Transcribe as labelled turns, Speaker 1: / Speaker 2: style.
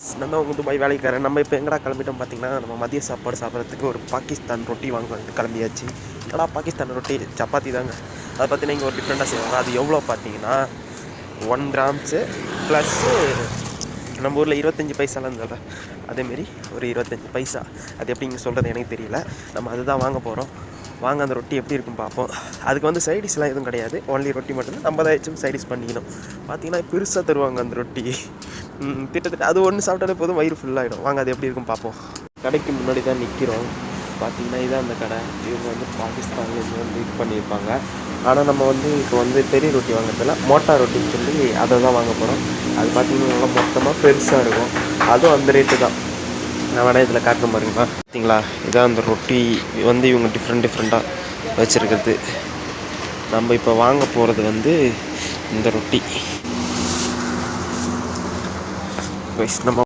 Speaker 1: நான் தான் உங்கள் துபாய் வேலைக்காரன். நம்ம இப்போ எங்கடா கிளம்பிட்டோம் பார்த்தீங்கன்னா, நம்ம மதிய சாப்பாடு சாப்பிட்றதுக்கு ஒரு பாகிஸ்தான் ரொட்டி வாங்கிட்டு கிளம்பியாச்சு. என்னடா பாகிஸ்தான் ரொட்டி, சப்பாத்தி தாங்க. அதை பார்த்தீங்கன்னா இங்கே ஒரு டிஃப்ரெண்ட்டாக செய்வாங்க. அது எவ்வளோ பார்த்தீங்கன்னா 1 கிராம்ஸு ப்ளஸ்ஸு நம்ம ஊரில் 25 பைசாலாம் இருந்தது, அதேமாரி ஒரு 25 பைசா. அது எப்படிங்க சொல்கிறது எனக்கு தெரியல. நம்ம அதுதான் வாங்க போகிறோம். வாங்க அந்த ரொட்டி எப்படி இருக்கும் பார்ப்போம். அதுக்கு வந்து சைடிஷ்லாம் எதுவும் கிடையாது, ஒன்லி ரொட்டி மட்டும்தான். நம்ம தான் ஏதாச்சும் சைடிஷ் பண்ணிக்கணும். பார்த்தீங்கன்னா பெருசாக தருவாங்க அந்த ரொட்டி. கிட்டத்தட்ட அது ஒன்று சாப்பிட்டாலே போதும், வயிறு ஃபுல்லாகிடும். வாங்க அது எப்படி இருக்கும் பார்ப்போம். கடைக்கு முன்னாடி தான் நிற்கிறோம். பார்த்தீங்கன்னா இதான் அந்த கடை. இவங்க வந்து பாகிஸ்தான்லேருந்து வந்து இது பண்ணியிருப்பாங்க. ஆனால் நம்ம வந்து இப்போ வந்து பெரிய ரொட்டி வாங்குறதில்ல, மோட்டா ரொட்டின்னு சொல்லி அதை தான் வாங்க போகிறோம். அது பார்த்தீங்கன்னா நல்லா மொத்தமாக பெருசாக இருக்கும். அதுவும் அந்த ரேட்டு தான். நான் வேணா இதில் காட்டுறேன் பாருங்களா. பார்த்தீங்களா, இதான் அந்த ரொட்டி வந்து இவங்க டிஃப்ரெண்ட்டாக வச்சுருக்கிறது. நம்ம இப்போ வாங்க போகிறது வந்து இந்த ரொட்டி. நம்ம